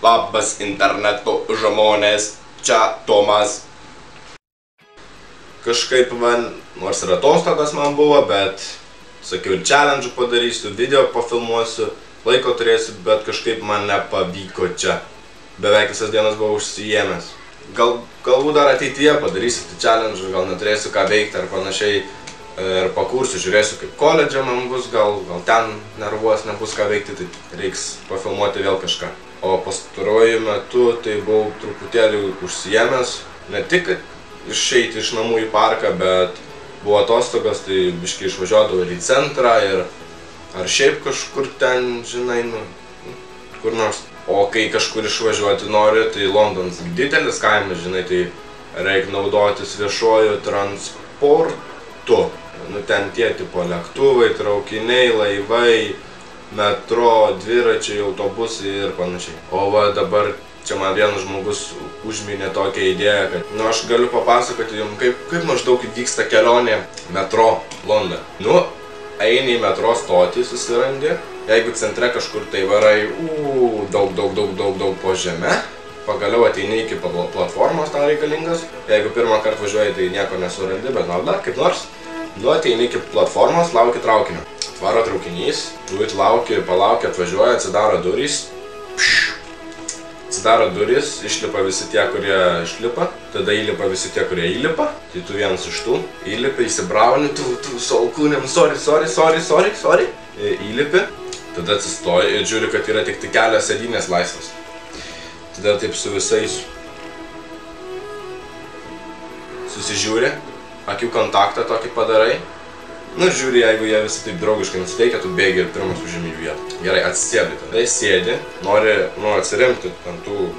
Labas interneto žmonės, čia Tomas. Kažkaip man, nors ir atostogas man buvo, bet sakiau, ir challenge padarysiu, video pafilmuosiu, laiko turėsiu, bet kažkaip man nepavyko čia. Beveik visas dienas buvau užsiėmęs. Galbūt dar ateityje padarysiu tai challenge, gal neturėsiu ką veikti ar panašiai. Ir pakursiu, žiūrėsiu kaip koledže man bus, gal ten nervuos, nebus ką veikti, tai reiks pafilmuoti vėl kažką. O pastaruoju metu tai buvau truputėlį užsiėmęs, ne tik išeiti iš namų į parką, bet buvo atostogas, tai biškai išvažiuodavau ir į centrą ir ar šiaip kažkur ten, žinai, kur nors. O kai kažkur išvažiuoti nori, tai Londonas didelis kaimas, žinai, tai reikia naudotis viešuoju transportu. Ten tie tipo lėktuvai, traukiniai, laivai, metro, dviračiai, autobusai ir panašiai. O va dabar čia man vienas žmogus užminė tokią idėją, kad aš galiu papasakoti jums, kaip maždaug vyksta kelionė metro Londone. Eini į metro stotį, susirandi, jeigu centre kažkur tai varai daug po žeme, pagaliau ateini iki platformos tau reikalingas, jeigu pirmą kartą važiuoji, tai nieko nesurandi, bet dar kaip nors. Ateini iki platformos, lauki traukinio. Atvaro traukinys, tu lauki, palauki, atvažiuoja, atsidaro durys. Atsidaro durys, išlipa visi tie, kurie išlipa, tada įlipa visi tie, kurie įlipa. Tai tu vienas iš tų, įlipi, įsibrauni, tu su alkūnėm, sorry, įlipi. Tada atsistoji ir žiūri, kad yra tik kelios sėdynės laisvos. Tada taip su visais susižiūri. Akių kontaktą tokį padarai. Žiūri, jeigu jie visi taip draugiškai nusiteikia, tu bėgi ir pirmas užimi jų vietą. Gerai, atsisėdai tada. Sėdi, nori atsiremti ant tų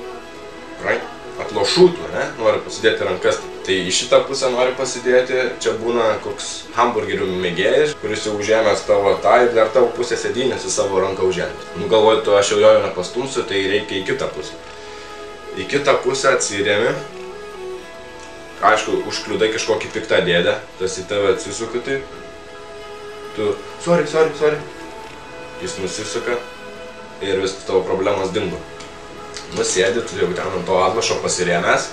atlošutų, nori pasidėti rankas. Tai į šitą pusę nori pasidėti, čia būna koks hamburgerių mėgėjas, kuris jau užėmęs tavo tą ir dar tavo pusę sėdynės į savo ranką užėmęs. Galvoju, aš jau jo nepastumsiu, tai reikia į kitą pusę. Į kitą pusę atsiremi. Aišku, užkliudai kažkokį piktą dėdę, tas į tave atsisuka taip. Tu, sorry. Jis nusisuka ir vis tavo problemas dingo. Nusėdi, tu jau ten ant to atlašo pasirėmęs.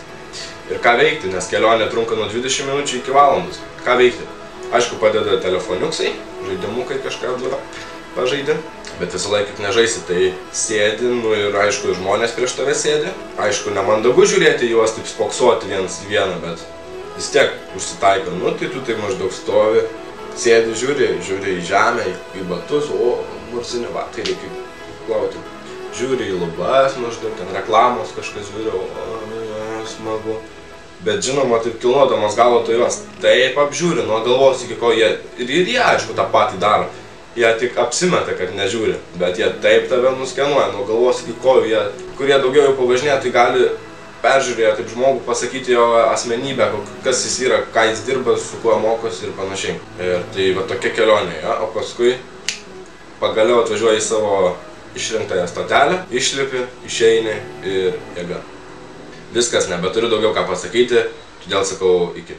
Ir ką veikti, nes kelionė trunka nuo 20 minučių iki valandos. Ką veikti? Aišku, padeda telefoniuksai, žaidimukai kažką pažaidi. Bet visą laiką nežaisi, tai sėdi, ir aišku, žmonės prieš tave sėdi. Aišku, nemandagu žiūrėti juos taip spoksoti vienas į vieną, bet vis tiek užsitaiko. Tai tu tai maždaug stovi, sėdi, žiūri į žemę, į batus, mursini batai reikia plauti. Žiūri į lubas maždaug, ten reklamos kažkas žiūri, smagu. Bet žinoma, taip kilnodamas galvo, tai juos taip apžiūri nuo galvos iki ko jie, ir jie aišku tą patį daro. Jie tik apsimeta, kad nežiūri, bet jie taip tave nuskenuoja nuo galvos iki kojų. Kurie daugiau jau pavažinėja, tai gali peržiūrėję taip žmogų pasakyti jo asmenybę, kas jis yra, ką jis dirba, su kuo mokosi ir panašiai. Ir tai va tokia kelionė, o paskui pagaliau atvažiuoji į savo išrinktąją stotelę, išlipi, išeini ir jėga. Viskas, nebeturiu daugiau ką pasakyti, todėl sakau iki.